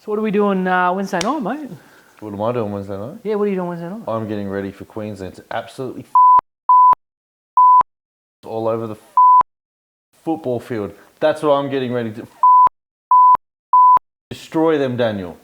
So what are we doing Wednesday night, mate? What am I doing Wednesday night? Yeah, what are you doing Wednesday night? I'm getting ready for Queensland. It's absolutely all over the football field. That's what I'm getting ready to destroy them, Daniel.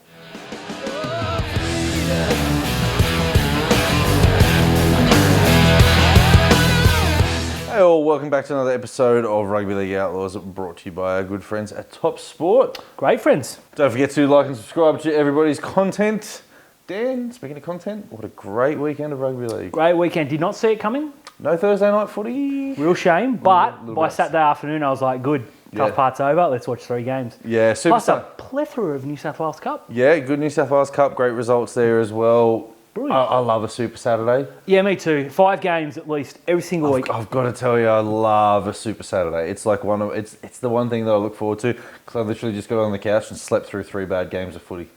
Hey all, welcome back to another episode of Rugby League Outlaws, brought to you by our good friends at Top Sport. Great friends. Don't forget to like and subscribe to everybody's content. Dan, speaking of content, what a great weekend of rugby league. Great weekend. Did not see it coming. No Thursday night footy. Real shame, but Little by rest. Saturday afternoon I was like, good, tough part's over, let's watch 3 games. Yeah, Plus a super. plethora of New South Wales Cup. Yeah, good New South Wales Cup, great results there as well. Brilliant. I love a Super Saturday. Yeah, me too. 5 games at least every single week. I've got to tell you, I love a Super Saturday. It's like it's the one thing that I look forward to, because I literally just got on the couch and slept through 3 bad games of footy.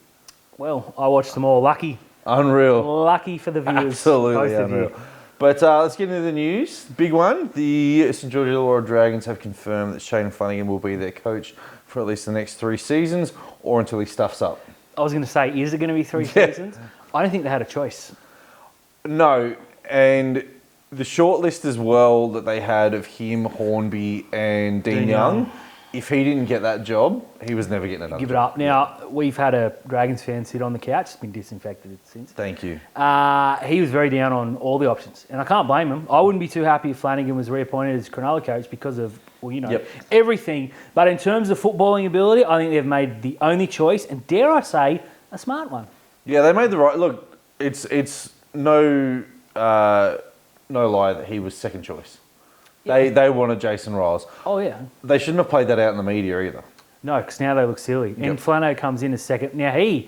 Well, I watched them all. Lucky. Unreal. Lucky for the viewers. Absolutely Both of unreal. you. But let's get into the news. Big one. The St George Illawarra Dragons have confirmed that Shane Flanagan will be their coach for at least the next 3 seasons, or until he stuffs up. I was going to say, is it going to be 3 seasons? I don't think they had a choice. No, and the short list as well that they had of him, Hornby and Dean Young, if he didn't get that job, he was never getting another Give it job. up. Now, we've had a Dragons fan sit on the couch. It's been disinfected since. Thank you. He was very down on all the options, and I can't blame him. I wouldn't be too happy if Flanagan was reappointed as Cronulla coach because of, well, you know, everything. But in terms of footballing ability, I think they've made the only choice, and dare I say, a smart one. Yeah, they made the right... Look, it's no lie that he was second choice. Yeah. They wanted Jason Riles. Oh, yeah. They shouldn't have played that out in the media either. No, because now they look silly. And Yep. Flano comes in as second. Now, I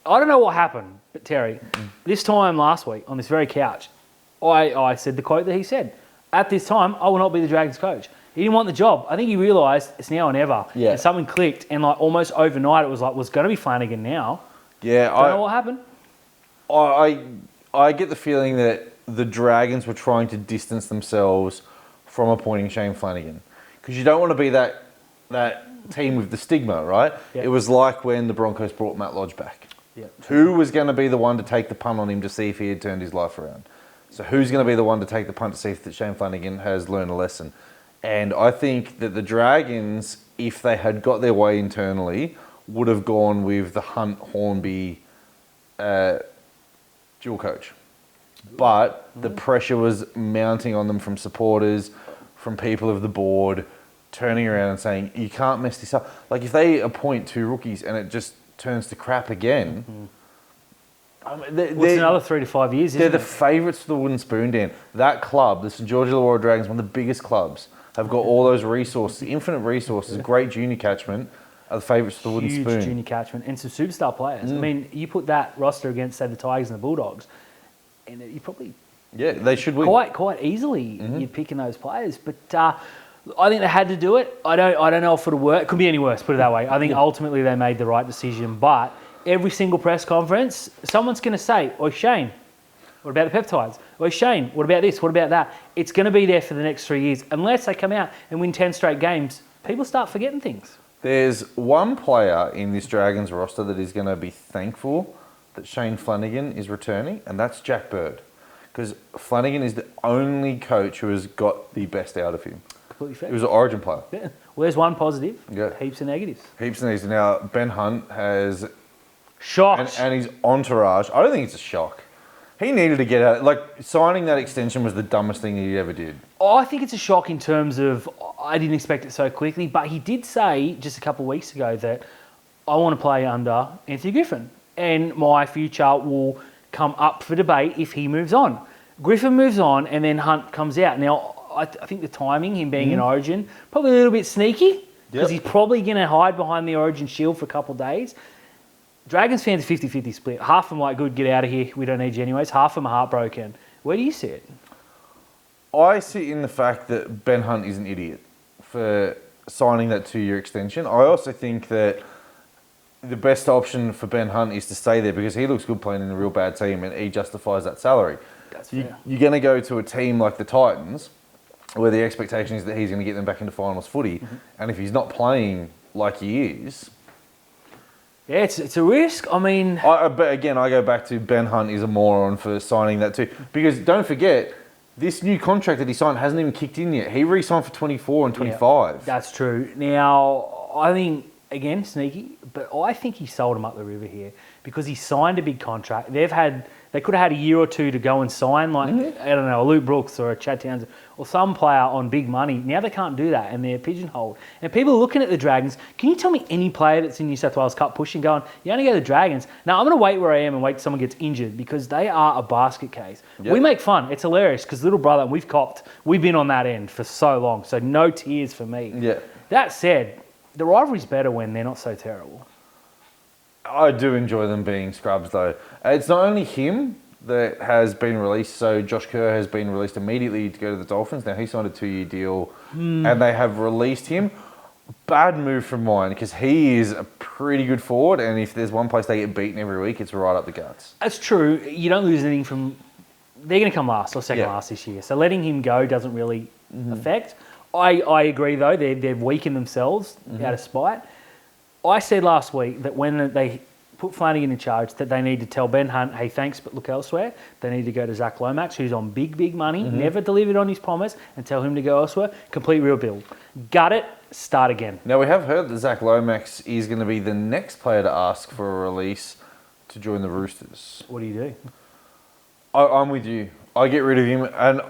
don't know what happened, but Terry, this time last week on this very couch, I said the quote that he said. At this time, I will not be the Dragons coach. He didn't want the job. I think he realised it's now or never. Yeah. And something clicked, and like almost overnight, it was going to be Flanagan now. Yeah, Don't know what happened. I get the feeling that the Dragons were trying to distance themselves from appointing Shane Flanagan, because you don't want to be that team with the stigma, right? Yep. It was like when the Broncos brought Matt Lodge back. Yep. Who was going to be the one to take the punt on him to see if he had turned his life around? So who's going to be the one to take the punt to see if Shane Flanagan has learned a lesson? And I think that the Dragons, if they had got their way internally, would have gone with the Hunt Hornby dual coach. But the pressure was mounting on them from supporters, from people of the board, turning around and saying, you can't mess this up. Like, if they appoint 2 rookies and it just turns to crap again... I mean, It's another 3 to 5 years, they're isn't the it? favourites for the wooden spoon, Dan. That club, the St George Illawarra Dragons, one of the biggest clubs, have got all those resources, infinite resources, great junior catchment, are the favourites for the wooden spoon. Huge junior catchment and some superstar players. I mean, you put that roster against, say, the Tigers and the Bulldogs, and you probably... Yeah, they should win. Quite easily, you're picking those players. But I think they had to do it. I don't know if it'll work. It could be any worse, put it that way. I think ultimately they made the right decision. But every single press conference, someone's going to say, "Oi, Shane, what about the peptides? Oi, Shane, what about this? What about that?" It's going to be there for the next 3 years. Unless they come out and win 10 straight games, people start forgetting things. There's one player in this Dragons roster that is going to be thankful that Shane Flanagan is returning, and that's Jack Bird. Because Flanagan is the only coach who has got the best out of him. Completely fair. He was an Origin player. Yeah. Well, there's one positive, Yeah. heaps of negatives. Heaps of these. Now, Ben Hunt has... Shocked. And his entourage, I don't think it's a shock. He needed to get out. Like, signing that extension was the dumbest thing he ever did. I think it's a shock in terms of I didn't expect it so quickly, but he did say just a couple of weeks ago that I want to play under Anthony Griffin and my future will come up for debate if he moves on. Griffin moves on and then Hunt comes out. Now, I think the timing, him being in Origin, probably a little bit sneaky because he's probably going to hide behind the Origin shield for a couple of days. Dragons fans 50-50 split. Half of them like, good, get out of here. We don't need you anyways. Half of them are heartbroken. Where do you see it? I see in the fact that Ben Hunt is an idiot for signing that 2-year extension. I also think that the best option for Ben Hunt is to stay there because he looks good playing in a real bad team and he justifies that salary. That's fair. You're going to go to a team like the Titans where the expectation is that he's going to get them back into finals footy, and if he's not playing like he is, Yeah, it's a risk. I mean, But again, I go back to Ben Hunt is a moron for signing that too. Because don't forget, this new contract that he signed hasn't even kicked in yet. He re-signed for 24 and 25. yeah, that's true. Now, I think, again, sneaky, but I think he sold him up the river here because he signed a big contract. They could have had a year or two to go and sign, like, I don't know, a Luke Brooks or a Chad Townsend or some player on big money. Now they can't do that and they're pigeonholed. And people are looking at the Dragons. Can you tell me any player that's in New South Wales Cup pushing going, you only go to the Dragons? Now, I'm going to wait where I am and wait till someone gets injured because they are a basket case. Yep. We make fun. It's hilarious because little brother, we've been on that end for so long. So no tears for me. Yeah. That said, the rivalry's better when they're not so terrible. I do enjoy them being scrubs, though. It's not only him that has been released. So Josh Kerr has been released immediately to go to the Dolphins. Now, he signed a 2-year deal, and they have released him. Bad move from mine, because he is a pretty good forward, and if there's one place they get beaten every week, it's right up the guts. That's true. You don't lose anything from... They're going to come last or second last this year. So letting him go doesn't really affect. I agree, though. They've weakened themselves out of spite. I said last week that when they put Flanagan in charge, that they need to tell Ben Hunt, hey, thanks, but look elsewhere. They need to go to Zach Lomax, who's on big, big money, never delivered on his promise, and tell him to go elsewhere. Complete rebuild. Gut it, start again. Now, we have heard that Zach Lomax is going to be the next player to ask for a release to join the Roosters. What do you do? I'm with you. I get rid of him, and...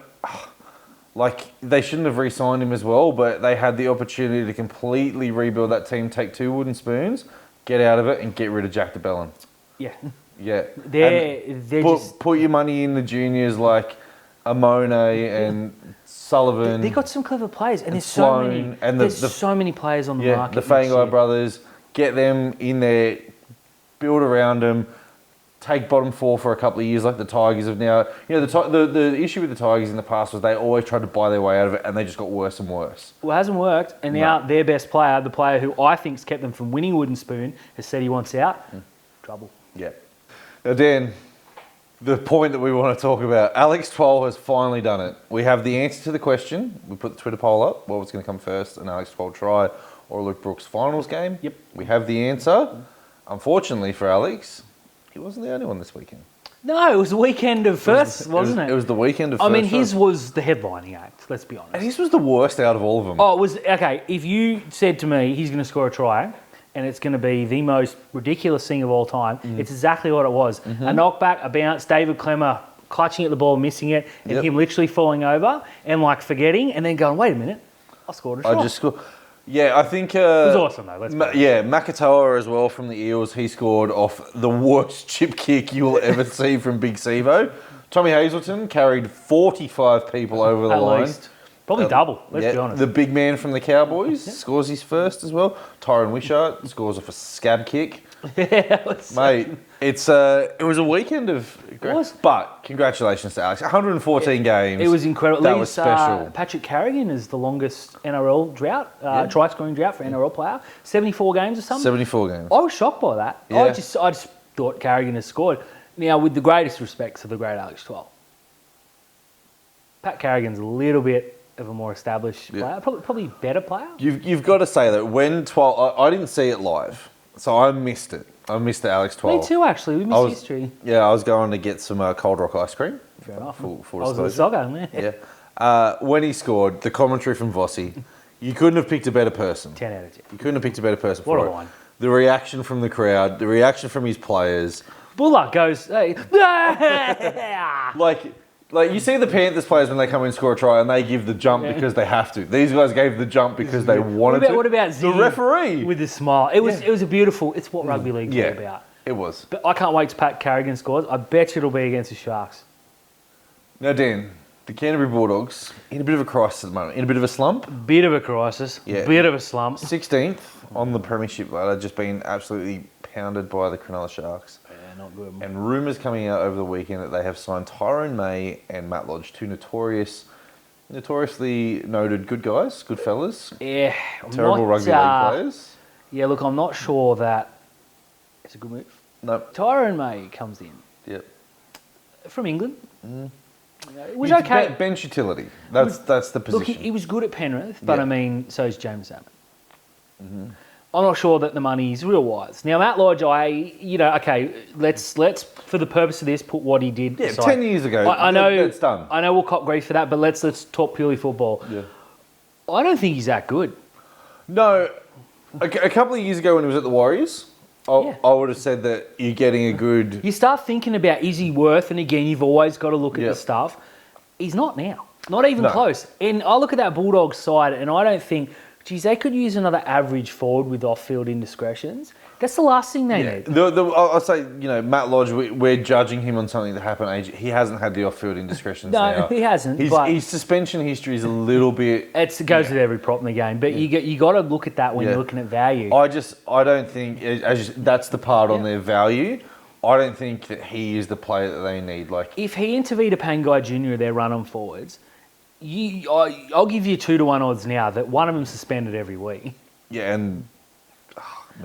Like, they shouldn't have re-signed him as well, but they had the opportunity to completely rebuild that team, take 2 wooden spoons, get out of it, and get rid of Jack DeBellin. Yeah. Yeah. They're just... Put your money in the juniors like Amone and Sullivan. They got some clever players, and there's Sloan, so many. and There's so many players on the market. The Fangai brothers, get them in there, build around them. Take bottom 4 for a couple of years like the Tigers have now. You know, the issue with the Tigers in the past was they always tried to buy their way out of it, and they just got worse and worse. Well, it hasn't worked, and now their best player, the player who I think's kept them from winning Wooden Spoon, has said he wants out. Trouble. Yeah. Now, Dan, the point that we want to talk about, Alex Twal has finally done it. We have the answer to the question. We put the Twitter poll up. What was going to come first, an Alex Twal try or a Luke Brooks finals game? Yep. We have the answer. Unfortunately for Alex... He wasn't the only one this weekend. No, it was the weekend of first, wasn't it? It was the weekend of first. I mean, his was the headlining act, let's be honest. And his was the worst out of all of them. Oh, it was... Okay, if you said to me, he's going to score a try, and it's going to be the most ridiculous thing of all time, it's exactly what it was. A knockback, a bounce, David Clemmer clutching at the ball, missing it, and him literally falling over and, like, forgetting, and then going, wait a minute, I scored a try. I just scored... Yeah, I think... it was awesome, though. Let's Makatoa as well from the Eels. He scored off the worst chip kick you will ever see from Big Sevo. Tommy Hazelton carried 45 people over the line. Least. Probably double, let's be honest. The big man from the Cowboys scores his first as well. Tyron Wishart scores off a scab kick. Mate, it was a weekend of... But congratulations to Alex. 114 games. It was incredible. That was special. Patrick Carrigan is the longest NRL drought, try-scoring drought for NRL player. 74 games or something. 74 games. I was shocked by that. Yeah. I just thought Carrigan has scored. Now, with the greatest respect to the great Alex Twal, Pat Carrigan's a little bit of a more established player, probably better player. You've got to say that when Twal... I didn't see it live, so I missed it. I missed the Alex Twal. Me too, actually. We missed history. Yeah, I was going to get some Cold Rock ice cream. Fair enough. Full I was at the Soggo, man. Yeah. When he scored, the commentary from Vossi, you couldn't have picked a better person. 10 out of 10. You couldn't have picked a better person What for a it. line. The reaction from the crowd, the reaction from his players. Buller goes, hey. Like you see the Panthers players when they come in and score a try and they give the jump because they have to. These guys gave the jump because they wanted to. What about the referee? With his smile. It was a beautiful... It's what rugby league's all about. It was. But I can't wait to Pat Carrigan scores. I bet you it'll be against the Sharks. Now, Dan, the Canterbury Bulldogs in a bit of a crisis at the moment, in a bit of a slump. Bit of a crisis. Yeah. Bit of a slump. 16th on the premiership ladder, just been absolutely pounded by the Cronulla Sharks. Yeah, not good. And rumours coming out over the weekend that they have signed Tyrone May and Matt Lodge, two notoriously noted good guys, good fellas. Yeah. Terrible rugby league players. Yeah, look, I'm not sure that it's a good move. No. Tyrone May comes in. Yep. From England. It was okay. Bench utility. That's the position. Look, he was good at Penrith, but I mean, so is James Salmon. I'm not sure that the money's real wise. Now, Matt Lodge, let's for the purpose of this, put what he did aside. 10 years ago, I know that's done. I know we'll cop grief for that, but let's talk purely football. Yeah. I don't think he's that good. No, a couple of years ago when he was at the Warriors, I would have said that you're getting a good... You start thinking about, is he worth, and again, you've always got to look at the stuff. He's not now. Not even close. And I look at that Bulldogs side, and I don't think, geez, they could use another average forward with off-field indiscretions. That's the last thing they need. I'll say, Matt Lodge, we're judging him on something that happened. He hasn't had the off-field indiscretions now. No, he hasn't. His suspension history is a little bit... It goes with every prop in the game, but you got to look at that when you're looking at value. I don't think... that's the part on their value. I don't think that he is the player that they need. If he and Tavita Pangai Jr. are their run-on forwards... I'll give you 2-1 odds now that one of them suspended every week. Yeah, and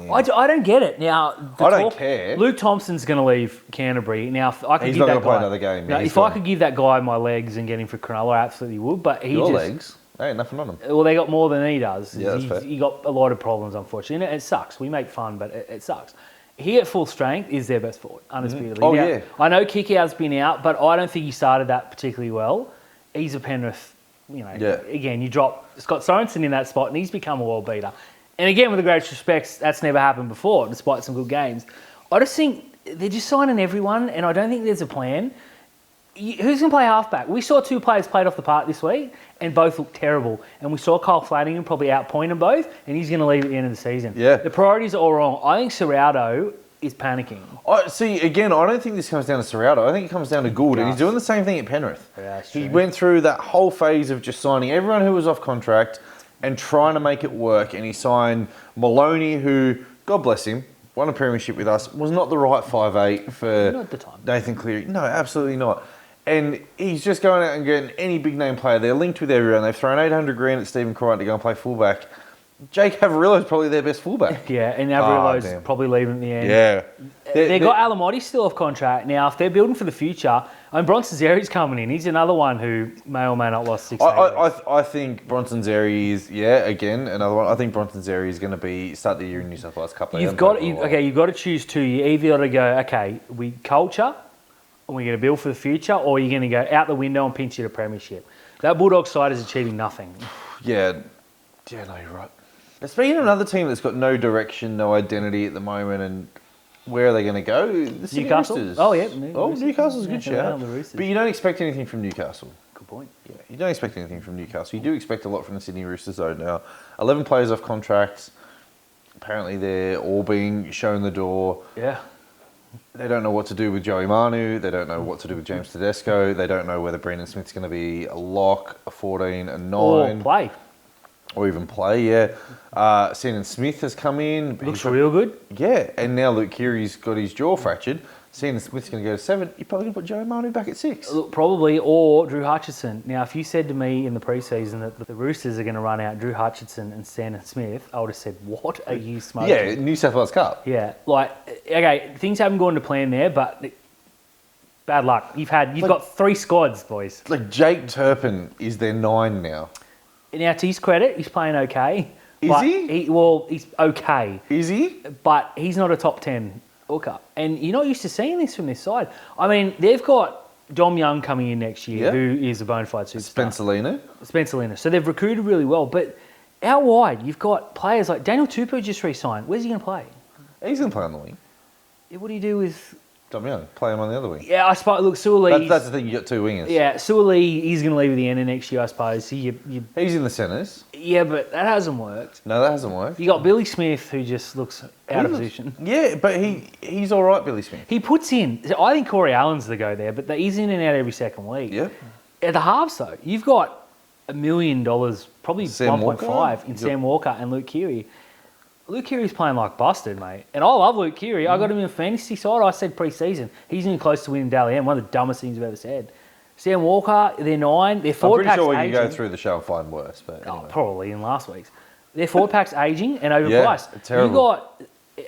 I don't get it. Now, I don't care. Luke Thompson's going to leave Canterbury. Now, if I could he's give not that going to play guy another game. now, if I could give that guy my legs and get him for Cronulla, I absolutely would. But Your legs? They ain't nothing on him. Well, they got more than he does. Yeah, that's fair. He got a lot of problems, unfortunately. And it sucks. We make fun, but it sucks. He at full strength is their best forward, undisputedly. Oh, now, yeah. I know Kickout's been out, but I don't think he started that particularly well. He's a Penrith. Again, you drop Scott Sorensen in that spot and he's become a world beater. And again, with the greatest respects, that's never happened before, despite some good games. I just think they're just signing everyone, and I don't think there's a plan. Who's going to play halfback? We saw two players played off the park this week, and both looked terrible. And we saw Kyle Flanagan probably outpoint them both, and he's going to leave at the end of the season. Yeah. The priorities are all wrong. I think Serrao is panicking. I don't think this comes down to Serrao. I think it comes down to Gould, and he's doing the same thing at Penrith. Yeah, he went through that whole phase of just signing everyone who was off contract and trying to make it work, and he signed Maloney, who, God bless him, won a premiership with us, was not the right 5'8" for Not at the time. Nathan Cleary. No, absolutely not. And he's just going out and getting any big name player. They're linked with everyone. They've thrown 800 grand at Stephen Crichton to go and play fullback. Jake Averillo is probably their best fullback. Yeah, and Averillo's probably leaving at the end. Yeah. They've got Alamotti still off contract. Now, if they're building for the future, Bronson Xerri's coming in. He's another one who may or may not lost 6 I think Bronson Xerri is, again, another one. I think Bronson Xerri is going to start the year in New South Wales Cup. You've got to choose two. You either got to go, okay, we culture, and we're going to build for the future, or you're going to go out the window and pinch you to premiership. That Bulldog side is achieving nothing. Yeah, no, you're right. Speaking of another team that's got no direction, no identity at the moment, and where are they going to go? The Newcastle. Roosters. Oh, yeah. Newcastle's a good shout. But you don't expect anything from Newcastle. Good point. Yeah, you don't expect anything from Newcastle. You do expect a lot from the Sydney Roosters, though, now. 11 players off contracts. Apparently, they're all being shown the door. Yeah. They don't know what to do with Joey Manu. They don't know what to do with James Tedesco. They don't know whether Brandon Smith's going to be a lock, a 14, a 9. Or play. Or even play, yeah. Shannon Smith has come in. Looks real good. Yeah, and now Luke Keary's got his jaw fractured. Shannon Smith's going to go to 7. You're probably going to put Joey Manu back at 6. Look, probably, or Drew Hutchison. Now, if you said to me in the preseason that the Roosters are going to run out Drew Hutchison and Shannon Smith, I would have said, what are you smoking? Yeah, New South Wales Cup. Yeah, okay, things haven't gone to plan there, but bad luck. You've got 3 squads, boys. Jake Turpin is their 9 now. Now, to his credit, he's playing okay. Is he? He's okay. Is he? But he's not a top 10 hooker. And you're not used to seeing this from this side. I mean, they've got Dom Young coming in next year, who is a bona fide superstar. Spencer Leno. So they've recruited really well. But out wide, you've got players like Daniel Tupou just re-signed. Where's he going to play? He's going to play on the wing. What do you do with... Dom Young, play him on the other wing. Yeah, I suppose. Look, Suoli. That's the thing. You got 2 wingers. Yeah, Suoli. He's going to leave at the end of next year, I suppose. He's in the centres. Yeah, but that hasn't worked. No, that hasn't worked. You got Billy Smith, who just looks out of position. Yeah, but he's all right, Billy Smith. He puts in. I think Corey Allen's the go there, but he's in and out every second week. Yeah. At the halves, though, you've got $1 million, probably 1.5 in Sam Walker and Luke Keary. Luke Keary's playing like busted, mate. And I love Luke Keary. I got him in a fantasy side. I said pre-season. He's in close to winning Dally M. One of the dumbest things I've ever said. Sam Walker, they're 9. Their forward pack's aging. I'm pretty sure we can go through the show and find worse. But anyway. Probably in last week's. Their forward pack's aging and overpriced. Yeah, terrible. You got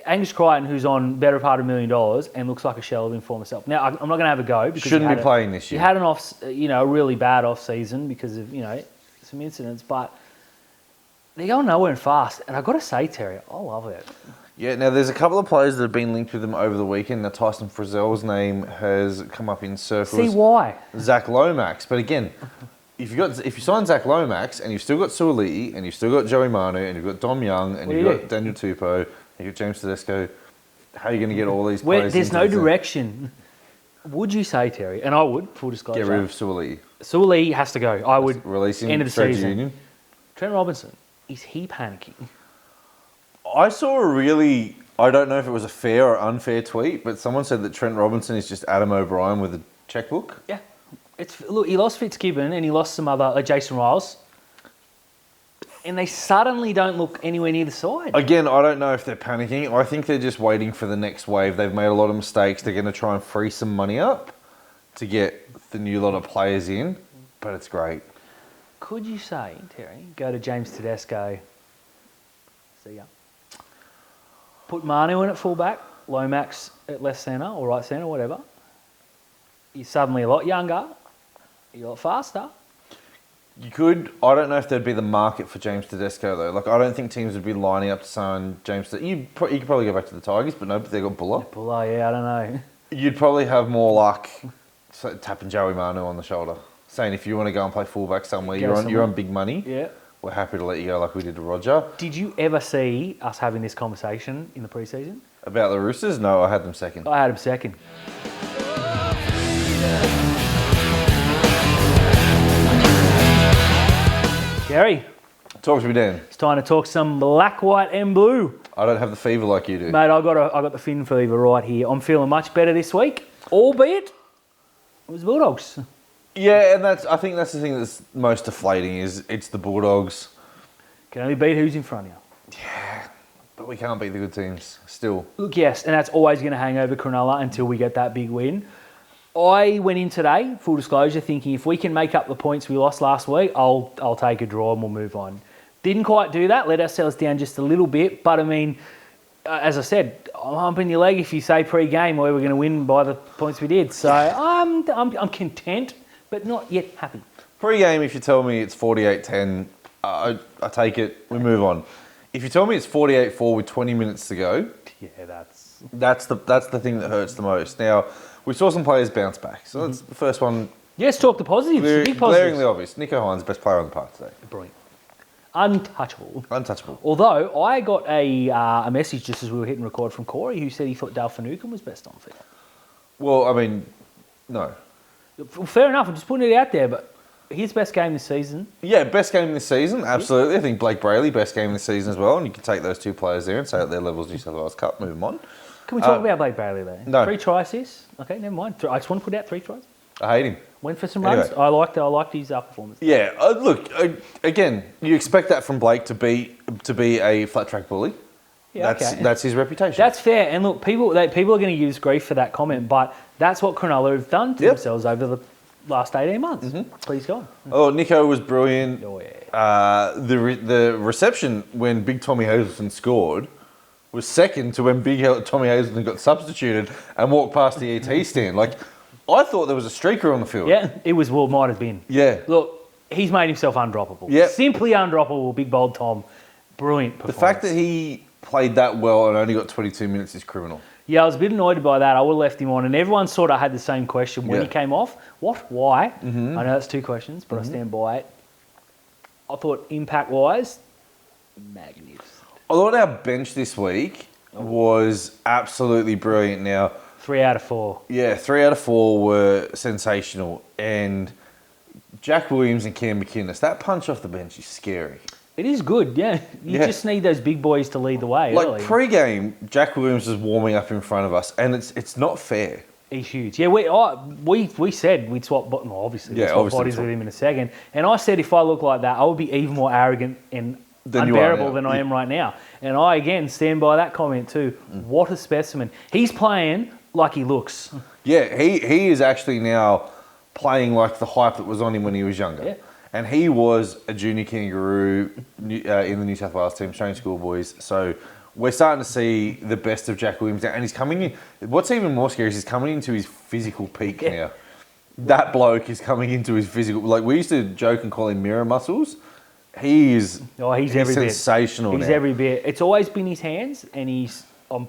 Angus Crichton, who's on better part of $1 million and looks like a shell of his former self. Now, I'm not going to have a go because shouldn't be playing this year. He had a really bad off season because of some incidents, but they're going nowhere and fast. And I've got to say, Terry, I love it. Yeah, now there's a couple of players that have been linked with them over the weekend. Now Tyson Frizzell's name has come up in circles. See why? Zach Lomax. But again, if you sign Zach Lomax and you've still got Suoliti and you've still got Joey Manu and you've got Dom Young and you've got Daniel Tupou and you've got James Tedesco, how are you going to get all these players? There's no direction. Would you say, Terry? And I would, full disclosure. Get rid of Suoliti. Suoliti has to go. I would release him. End of the Straight season. Union. Trent Robinson, is he panicking? I saw a really, I don't know if it was a fair or unfair tweet, but someone said that Trent Robinson is just Adam O'Brien with a checkbook. Yeah. Look, he lost Fitzgibbon and he lost some other, Jason Riles. And they suddenly don't look anywhere near the side. Again, I don't know if they're panicking. I think they're just waiting for the next wave. They've made a lot of mistakes. They're going to try and free some money up to get the new lot of players in, but it's great. Could you say, Terry, go to James Tedesco, see ya. Put Manu in at fullback, Lomax at left centre or right centre, whatever. You're suddenly a lot younger, you're a lot faster. You could. I don't know if there'd be the market for James Tedesco though. Like I don't think teams would be lining up to sign James. You could probably go back to the Tigers, but no, but they got Buller. Buller, yeah, I don't know. You'd probably have more luck tapping Joey Manu on the shoulder, saying if you want to go and play fullback somewhere, you're on big money. Yeah. We're happy to let you go like we did to Roger. Did you ever see us having this conversation in the preseason? About the Roosters? No, I had them second. I had them second. Gary. Talk to me, Dan. It's time to talk some black, white and blue. I don't have the fever like you do. Mate, I got the fin fever right here. I'm feeling much better this week, albeit it was Bulldogs. Yeah, and I think that's the thing that's most deflating is it's the Bulldogs. Can only beat who's in front of you. Yeah, but we can't beat the good teams still. Look, yes, and that's always going to hang over Cronulla until we get that big win. I went in today, full disclosure, thinking if we can make up the points we lost last week, I'll take a draw and we'll move on. Didn't quite do that, let ourselves down just a little bit, but I mean, as I said, I'm humping your leg if you say pre-game where we're going to win by the points we did. So I'm content, but not yet happy. Pre-game, if you tell me it's 48-10, I take it, we move on. If you tell me it's 48-4 with 20 minutes to go, yeah, that's the thing that hurts the most. Now, we saw some players bounce back. So that's the first one. Yes, talk the positives. Big positives. Glaringly obvious. Nico Hines, best player on the park today. Brilliant. Untouchable. Although I got a message just as we were hitting record from Corey who said he thought Dale Finucane was best on field. Well, I mean, no. Fair enough. I'm just putting it out there, but his best game this season. Yeah, best game this season, absolutely. I think Blake Brayley, best game this season as well. And you can take those two players there and say at their levels New South Wales Cup, move them on. Can we talk about Blake Brayley though? No. 3 tries assists. Okay, never mind. I just want to put out 3 tries. I hate him. Went for some runs. I liked his performance. Yeah, look, again, you expect that from Blake to be a flat track bully. Yeah, that's his reputation. That's fair. And look, people are going to use grief for that comment, but that's what Cronulla have done to themselves over the last 18 months. Mm-hmm. Please go on. Oh, Nico was brilliant. Oh, yeah. The reception when Big Tommy Hazelton scored was second to when Big Tommy Hazelton got substituted and walked past the ET stand. Like, I thought there was a streaker on the field. Yeah, it was, well, might have been. Yeah. Look, he's made himself undroppable. Yeah. Simply undroppable, big bold Tom. Brilliant performance. The fact that he played that well and only got 22 minutes is criminal. Yeah, I was a bit annoyed by that. I would have left him on, and everyone sort of had the same question when he came off. What? Why? Mm-hmm. I know that's 2 questions, but I stand by it. I thought impact-wise, magnificent. I thought our bench this week was absolutely brilliant. Now, 3 out of 4. Yeah, 3 out of 4 were sensational. And Jack Williams and Cam McInnes, that punch off the bench is scary. It is good, yeah. You just need those big boys to lead the way. Like early. pre-game, Jack Williams is warming up in front of us, and it's not fair. He's huge. Yeah, we said we'd swap, obviously, we'd swap bodies with him in a second. And I said if I look like that, I would be even more arrogant and unbearable than I am right now. And I, again, stand by that comment too. What a specimen. He's playing like he looks. Yeah, he is actually now playing like the hype that was on him when he was younger. Yeah. And he was a junior kangaroo in the New South Wales team, Australian schoolboys. So we're starting to see the best of Jack Williams now. And he's coming in. What's even more scary is he's coming into his physical peak now. That bloke is coming into his physical. Like, we used to joke and call him mirror muscles. He's He's every bit. sensational He's now. every bit. It's always been his hands, and I'm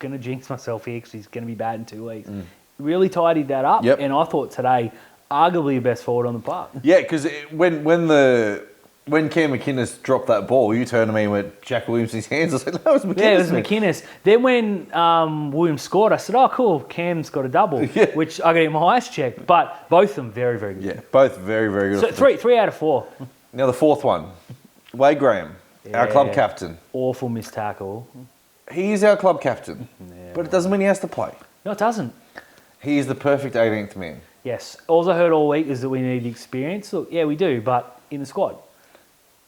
going to jinx myself here because he's going to be bad in 2 weeks. Really tidied that up, Yep. and I thought today, arguably the best forward on the park. Yeah, because when Cam McInnes dropped that ball, you turned to me and went, Jack Williams' hands. I said, that was McInnes. Yeah, it was man." McInnes. Then when Williams scored, I said, oh, cool, Cam's got a double, Yeah. which I got to get my eyes checked. But both of them very, very good. Yeah, both very, very good. So three out of 4. Now the fourth one, Wade Graham, our club captain. Awful missed tackle. He is our club captain, but it doesn't mean he has to play. No, it doesn't. He is the perfect 18th man. Yes. All I heard all week is that we need experience. Look, yeah, we do, but in the squad.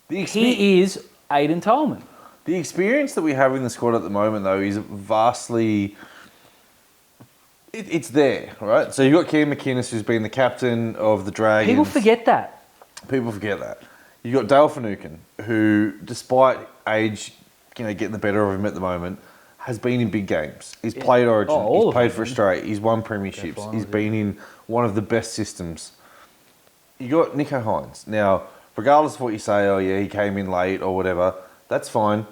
He is Aidan Tolman. The experience that we have in the squad at the moment, though, is vastly... It's there, right? So you've got Cam McInnes, who's been the captain of the Dragons. People forget that. People forget that. You've got Dale Finucane, who, despite age, getting the better of him at the moment, has been in big games. He's played Origin. He's played for Australia. He's won premierships. He's been in one of the best systems. You got Nico Hines. Now, regardless of what you say, oh yeah, he came in late or whatever, that's fine.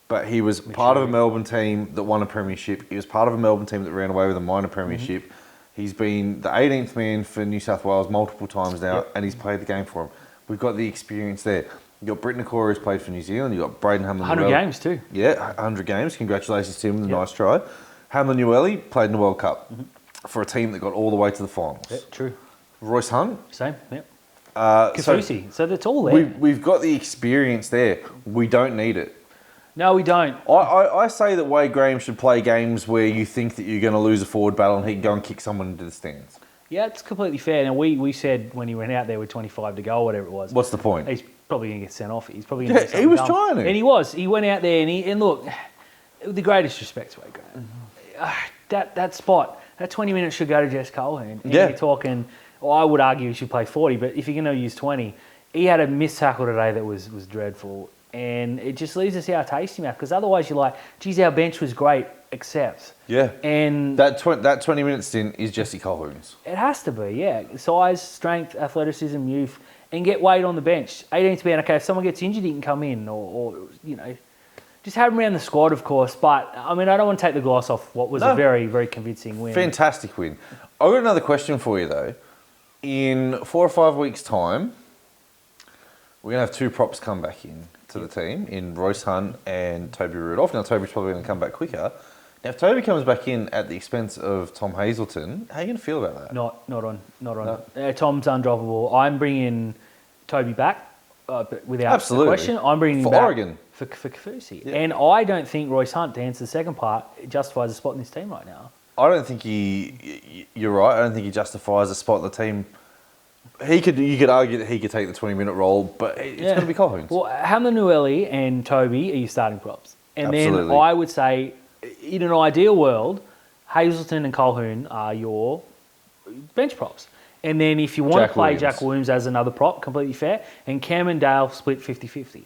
But he was part of a Melbourne team that won a premiership. He was part of a Melbourne team that ran away with a minor premiership. He's been the 18th man for New South Wales multiple times now, and he's played the game for him. We've got the experience there. You've got Britt Nakora, who's played for New Zealand. You've got Braden Hamlin. 100 games too. Yeah, 100 games. Congratulations to him. Nice try. Hamlin Ueli played in the World Cup for a team that got all the way to the finals. Yeah, true. Royce Hunt. Same, yep. Kafusi. So that's all there. We've got the experience there. We don't need it. No, we don't. I say that Wade Graham should play games where you think that you're going to lose a forward battle and he can go and kick someone into the stands. Yeah, it's completely fair. Now, we said when he went out there with 25 to go, or whatever it was. What's the point? He's probably going to get sent off. He's probably going to get he was dumb. trying to. And he was. He went out there and look, with the greatest respect to Wade Graham, that spot, that 20 minutes should go to Jess Colehern. And you're talking, I would argue he should play 40, but if you're going to use 20, he had a missed tackle today that was dreadful. And it just leaves us our tasty mouth because otherwise you're like, geez, our bench was great, except. Yeah. And that 20 minute stint is Jesse Colquhoun's. It has to be, yeah. Size, strength, athleticism, youth, and get Wade on the bench. 18th man, okay, if someone gets injured, he can come in or just have him around the squad, of course. But, I mean, I don't want to take the gloss off what was a very, very convincing win. Fantastic win. I've got another question for you, though. In 4 or 5 weeks' time, we're going to have 2 props come back in to the team in Royce Hunt and Toby Rudolph. Now, Toby's probably going to come back quicker. Now, if Toby comes back in at the expense of Tom Hazelton, how are you going to feel about that? Not on. No. Tom's undroppable. I'm bringing Toby back, but without question. I'm bringing him for back Oregon. For Kafusi. Yeah. And I don't think Royce Hunt, to answer the second part, justifies a spot in this team right now. I don't think you're right. I don't think he justifies a spot in the team. You could argue that he could take the 20-minute role, but it's going to be Colquhoun. Well, Hamlin Ueli and Toby are your starting props. And then I would say, in an ideal world, Hazelton and Colquhoun are your bench props. And then if you want to play Jack Williams as another prop, completely fair. And Cam and Dale split 50-50.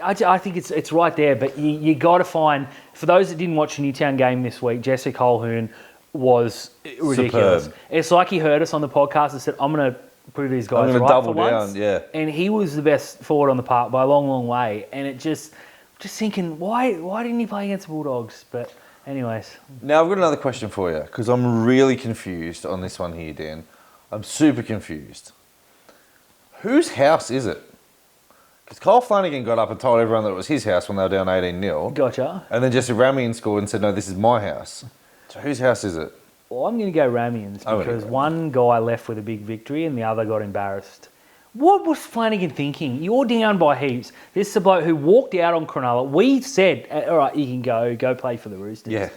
I think it's right there, but you got to find, for those that didn't watch the Newtown game this week, Jesse Colquhoun was ridiculous. Superb. It's like he heard us on the podcast and said, I'm going to prove these guys right double for once. down, yeah. And he was the best forward on the park by a long, long way. And it just thinking, why didn't he play against the Bulldogs? But anyways. Now I've got another question for you because I'm really confused on this one here, Dan. I'm super confused. Whose house is it? Because Kyle Flanagan got up and told everyone that it was his house when they were down 18-0. Gotcha. And then Jesse Ramian scored and said, no, this is my house. So whose house is it? Well, I'm going to go Ramian's because one guy left with a big victory and the other got embarrassed. What was Flanagan thinking? You're down by heaps. This is a bloke who walked out on Cronulla. We said, all right, you can go play for the Roosters. Yeah.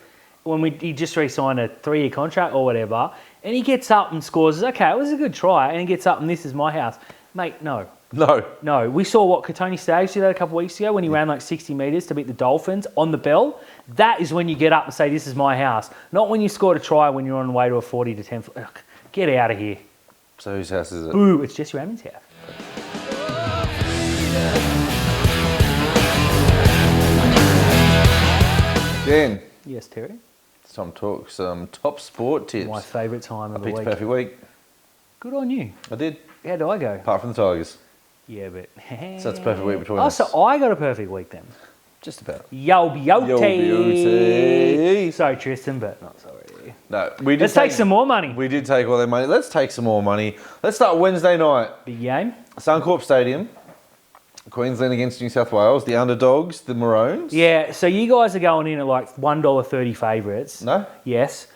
When he just re-signed a 3-year contract or whatever, and he gets up and scores. Okay, it was a good try, and he gets up and this is my house. Mate, no. No. We saw what Katoni Staggs did that a couple of weeks ago when he ran like 60 metres to beat the Dolphins on the bell. That is when you get up and say, this is my house. Not when you scored a try when you're on the way to a 40-10. Ugh, get out of here. So whose house is it? Boo, it's Jesse Ramian's house. Dan. Yes, Terry? It's time to talk some top sport tips. My favourite time of the I picked week. a perfect week. Good on you. I did. How do I go? Apart from the Tigers. Yeah, but... So it's a perfect week between Oh, us. so I got a perfect week then. Just about. Yo, beauty. Sorry, Tristan, but not sorry. No, we did Let's take some more money. We did take all their money. Let's take some more money. Let's start Wednesday night. Big game. Suncorp Stadium. Queensland against New South Wales. The underdogs, the Maroons. Yeah, so you guys are going in at like $1.30 favourites. No? Yes.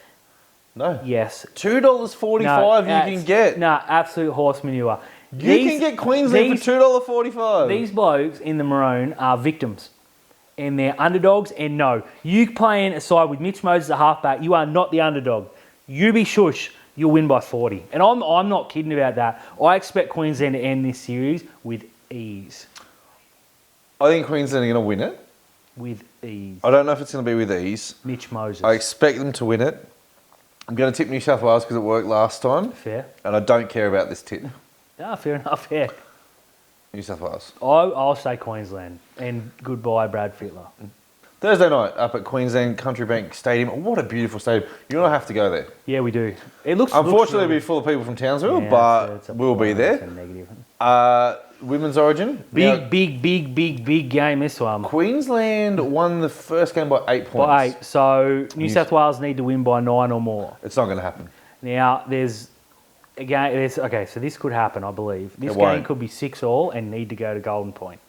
No. Yes. $2.45 you can get. No, absolute horse manure. You can get Queensland for $2.45. These blokes in the maroon are victims. And they're underdogs. And no, you playing a side with Mitch Moses at halfback, you are not the underdog. You be shush, you'll win by 40. And I'm not kidding about that. I expect Queensland to end this series with ease. I think Queensland are going to win it. With ease. I don't know if it's going to be with ease. Mitch Moses. I expect them to win it. I'm going to tip New South Wales because it worked last time. Fair. And I don't care about this tip. Ah, fair enough, yeah. New South Wales. I'll say Queensland. And goodbye, Brad Fittler. Thursday night up at Queensland Country Bank Stadium. What a beautiful stadium. You're going to have to go there. Yeah, we do. It looks... Unfortunately, it'll be full of people from Townsville, but we'll be there. Women's Origin. Big game, this one. Queensland won the first game by 8 points. By 8. So, New South Wales need to win by 9 or more. It's not going to happen. Now, okay, so this could happen, I believe. This game won't. could be 6-all and need to go to Golden Point.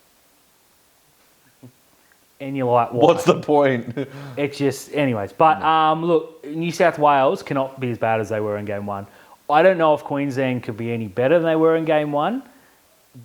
And you're like, what? What's the point? It's just, anyways. But look, New South Wales cannot be as bad as they were in game 1. I don't know if Queensland could be any better than they were in game 1,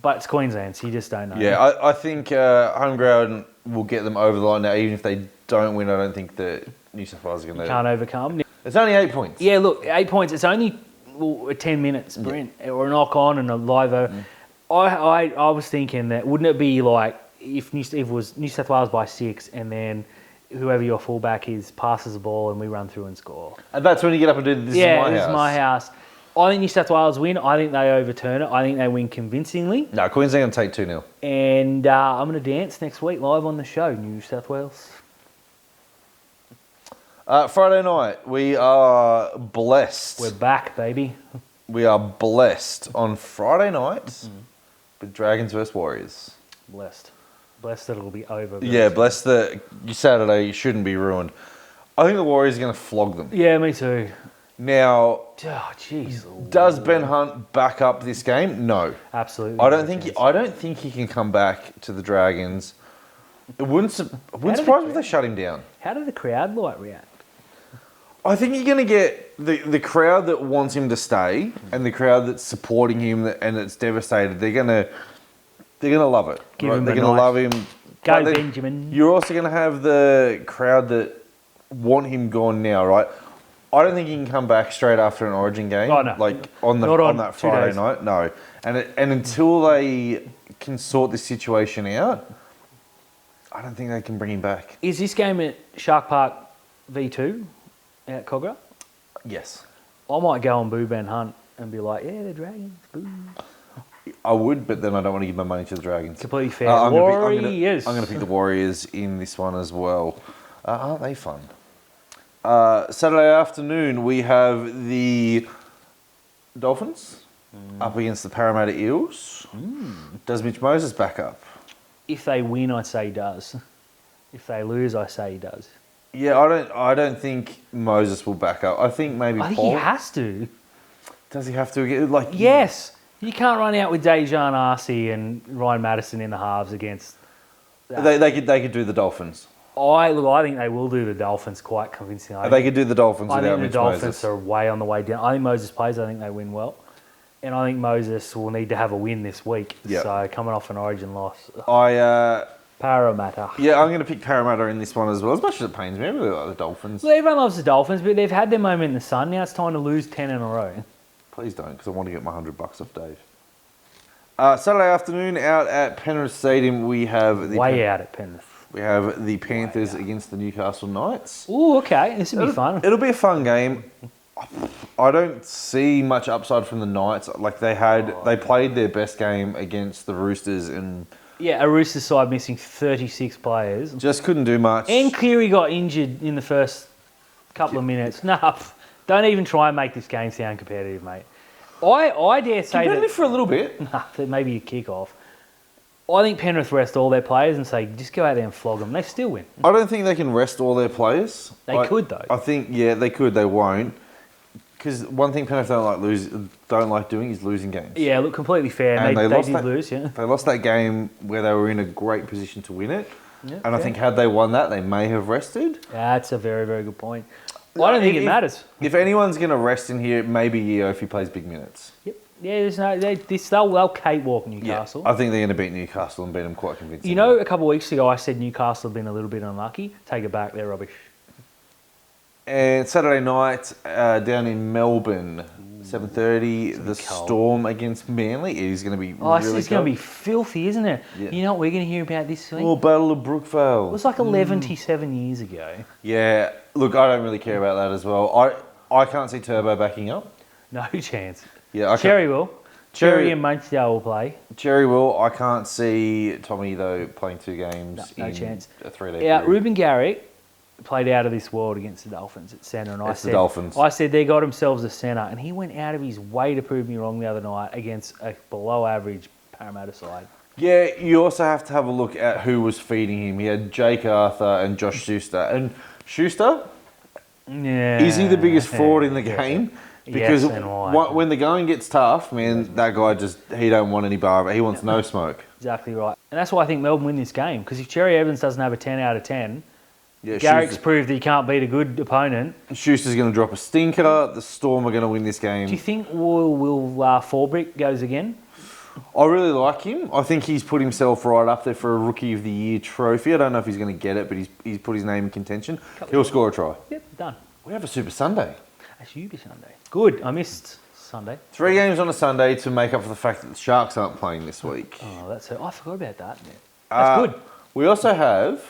but it's Queensland, so you just don't know. Yeah, I think home ground will get them over the line. Now, even if they don't win, I don't think that New South Wales are going to... Can't overcome. It's only 8 points. Yeah, look, 8 points. It's only a 10-minute sprint or a knock-on and a live over. I was thinking that, wouldn't it be like, if it was New South Wales by 6 and then whoever your fullback is passes the ball and we run through and score. And that's when you get up and do this is my house. This is my house. I think New South Wales win. I think they overturn it. I think they win convincingly. No, Queensland going to take 2-0. And I'm going to dance next week live on the show, New South Wales. Friday night, we are blessed. We're back, baby. We are blessed on Friday night with Dragons versus Warriors. Blessed. Blessed that it'll be over. Yeah, blessed that your Saturday shouldn't be ruined. I think the Warriors are going to flog them. Yeah, me too. Now, jeez. Does Ben Hunt back up this game? No. Absolutely. I don't think he can come back to the Dragons. It wouldn't surprise me if they shut him down. How did the crowd react? I think you're going to get the crowd that wants him to stay and the crowd that's supporting him and that's devastated. They're going to love it. Give him They're going to love him. Go, Benjamin. You're also going to have the crowd that want him gone now, right? I don't think he can come back straight after an Origin game. Oh, no. Like on that Friday night. No. And until they can sort this situation out, I don't think they can bring him back. Is this game at Shark Park V2 at Cogra? Yes. I might go and boo Ben Hunt and be like, yeah, the Dragons, boo. I would, but then I don't want to give my money to the Dragons. Completely fair. Warriors. I'm going to pick the Warriors in this one as well. Aren't they fun? Saturday afternoon, we have the Dolphins up against the Parramatta Eels. Does Mitch Moses back up? If they win, I say he does. If they lose, I say he does. Yeah, I don't think Moses will back up. I think maybe I think Paul. he has to. Does he have to? Yes. You can't run out with Dejan Arce and Ryan Madison in the halves against... They could do the Dolphins. I think they will do the Dolphins quite convincingly. They could do the Dolphins without Mitch Moses. I think the Dolphins are way on the way down. I think Moses plays. I think they win well. And I think Moses will need to have a win this week. Yep. So coming off an Origin loss. Parramatta. Yeah, I'm going to pick Parramatta in this one as well. As much as it pains me, I really like the Dolphins. Well, everyone loves the Dolphins, but they've had their moment in the sun. Now it's time to lose 10 in a row. Please don't, because I want to get my $100 off Dave. Saturday afternoon, out at Penrith Stadium, we have out at Penrith. We have the Panthers against the Newcastle Knights. Oh, okay. This will be fun. It'll be a fun game. I don't see much upside from the Knights. Like they played their best game against the Roosters and a Roosters side missing 36 players. Just couldn't do much. And Cleary got injured in the first couple of minutes. Don't even try and make this game sound competitive, mate. I dare say competitive for a little bit. Maybe a kick-off. I think Penrith rest all their players and say, just go out there and flog them. They still win. I don't think they can rest all their players. They could, though. I think, yeah, they could. They won't. Because one thing Penrith don't like doing is losing games. Yeah, look, completely fair. And they did lose, yeah. They lost that game where they were in a great position to win it. Yeah, and I think had they won that, they may have rested. That's a very, very good point. I don't think it matters. If anyone's going to rest in here, maybe Yeo if he plays big minutes. Yep. Yeah, there's no. They'll cakewalk Newcastle. Yeah, I think they're going to beat Newcastle and beat them quite convincingly. You know, a couple of weeks ago I said Newcastle have been a little bit unlucky. Take it back, they're rubbish. And Saturday night down in Melbourne, 7:30, the Storm against Manly. It is going to be really this is going to be filthy, isn't it? Yeah. You know what we're going to hear about this week? Oh, Battle of Brookvale. It was like 11-7 years ago. Yeah, look, I don't really care about that as well. I can't see Turbo backing up. No chance. Yeah, Cherry will. Cherry and Munchdale will play. Cherry will. I can't see Tommy, though, playing 2 games No in chance. a 3-day Yeah, period. Ruben Garrick played out of this world against the Dolphins at centre. And The Dolphins. I said they got themselves a centre. And he went out of his way to prove me wrong the other night against a below-average Parramatta side. Yeah, you also have to have a look at who was feeding him. He had Jake Arthur and Josh Schuster. And Schuster, Yeah. is he the biggest fraud in the game? Because Yes, and why? when the going gets tough, man, that guy he don't want any bar, he wants no smoke. Exactly right. And that's why I think Melbourne win this game. Because if Cherry Evans doesn't have a 10 out of 10, Yeah, Garrick's proved that he can't beat a good opponent. Schuster's going to drop a stinker. The Storm are going to win this game. Do you think Will Forbrick goes again? I really like him. I think he's put himself right up there for a Rookie of the Year trophy. I don't know if he's going to get it, but he's put his name in contention. He'll score a try. Yep, done. We have a Super Sunday. A Super Sunday. Good. I missed Sunday. 3 games on a Sunday to make up for the fact that the Sharks aren't playing this week. Oh, that's it. I forgot about that. That's good. We also have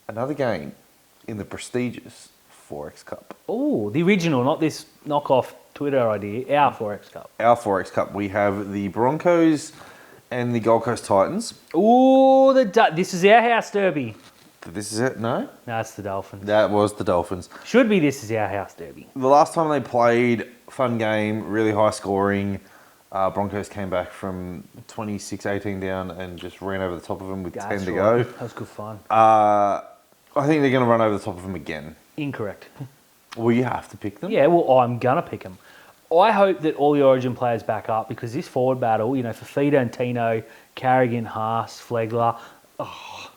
another game in the prestigious 4X Cup. Oh, the original, not this knockoff Twitter idea. Our 4X Cup. Our 4X Cup. We have the Broncos and the Gold Coast Titans. Oh, this is our house derby. This is it? No? No, it's the Dolphins. That was the Dolphins. Should be this is our house derby. The last time they played, fun game, really high scoring. Broncos came back from 26-18 down and just ran over the top of them with 10 to go. That was good fun. I think they're going to run over the top of them again. Incorrect. Well, you have to pick them. Yeah, well, I'm going to pick them. I hope that all the Origin players back up because this forward battle, Fafita and Tino, Carrigan, Haas, Flegler.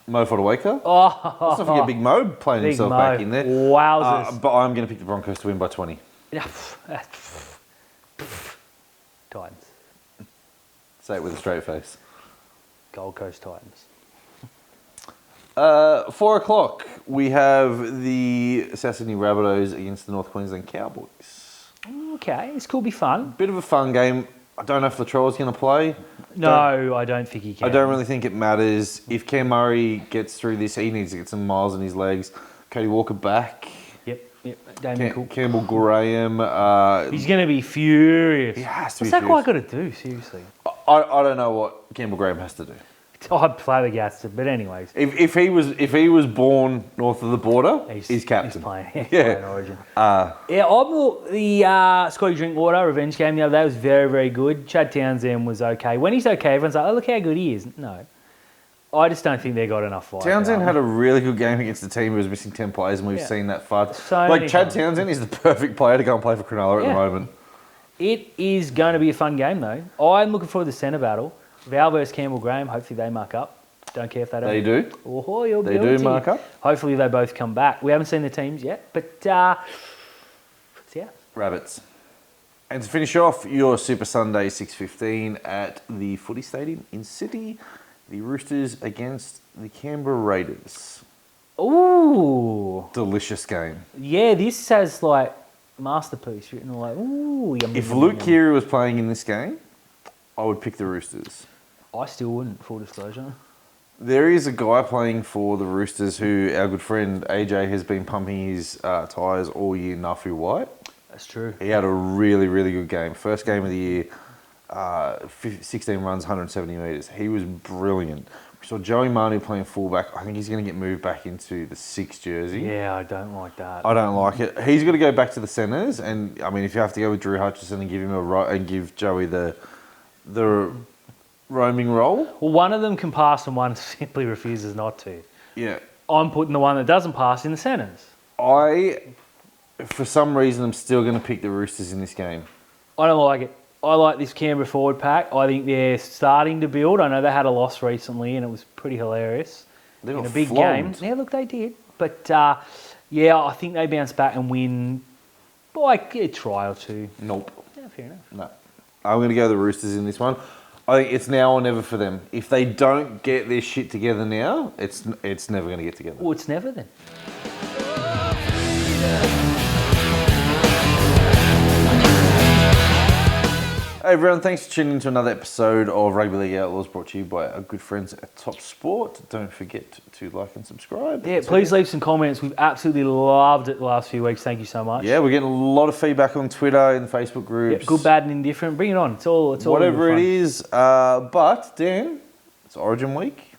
Mo Fodawaker. Oh, Let's not forget Big Mo playing Big himself Mo. back in there. Wowzers. But I'm going to pick the Broncos to win by 20. Titans. Say it with a straight face. Gold Coast Titans. 4 o'clock, we have the South Sydney Rabbitohs against the North Queensland Cowboys. Okay, this could be fun. Bit of a fun game. I don't know if Latrell's going to play. No, I don't think he can. I don't really think it matters. If Cam Murray gets through this, he needs to get some miles in his legs. Cody Walker back. Yep. Damien Cook. Campbell Graham. He's going to be furious. He has to What's be that guy furious. got to do, seriously? I don't know what Campbell Graham has to do. I'm flabbergasted, but anyways. If he was born north of the border, he's captain. He's playing, Yeah. playing Origin. The Scotty Drinkwater revenge game the other day was very, very good. Chad Townsend was okay. When he's okay, everyone's like, oh, look how good he is. No. I just don't think they got enough fight. Townsend had a really good game against the team who was missing 10 players, and we've seen that far. So many Chad times. Townsend is the perfect player to go and play for Cronulla at the moment. It is going to be a fun game, though. I'm looking forward to the centre battle. Val versus Campbell Graham. Hopefully they mark up. Don't care if they don't. They do. Oh, you're They guilty. do mark up. Hopefully they both come back. We haven't seen the teams yet, but yeah. Rabbits. And to finish off your Super Sunday 6:15 at the Footy Stadium in City, the Roosters against the Canberra Raiders. Ooh. Delicious game. Yeah, this has like masterpiece written all like, ooh. Yum, If yum, Luke yum. Keary was playing in this game, I would pick the Roosters. I still wouldn't, full disclosure. There is a guy playing for the Roosters who our good friend AJ has been pumping his tyres all year, Nafu White. That's true. He had a really, really good game. First game of the year, 16 runs, 170 metres. He was brilliant. We saw Joey Manu playing fullback. I think he's going to get moved back into the 6 jersey. Yeah, I don't like that. I don't like it. He's got to go back to the centres, and I mean, if you have to go with Drew Hutchison and give him and give Joey the roaming role. Well, one of them can pass and one simply refuses not to. Yeah. I'm putting the one that doesn't pass in the centres. For some reason, I'm still going to pick the Roosters in this game. I don't like it. I like this Canberra forward pack. I think they're starting to build. I know they had a loss recently and it was pretty hilarious. They in got a big flogged. game. Yeah, look, they did. But, yeah, I think they bounce back and win by a try or two. Nope. Yeah, fair enough. No. I'm going to go the Roosters in this one. I think it's now or never for them. If they don't get their shit together now, it's never going to get together. Well, it's never then. Hey everyone, thanks for tuning in to another episode of Rugby League Outlaws brought to you by our good friends at Top Sport. Don't forget to like and subscribe. Yeah, please leave some comments. We've absolutely loved it the last few weeks. Thank you so much. Yeah, we're getting a lot of feedback on Twitter and the Facebook groups. Yeah, good, bad and indifferent. Bring it on. It's all whatever fun. it is. But Dan, it's Origin week.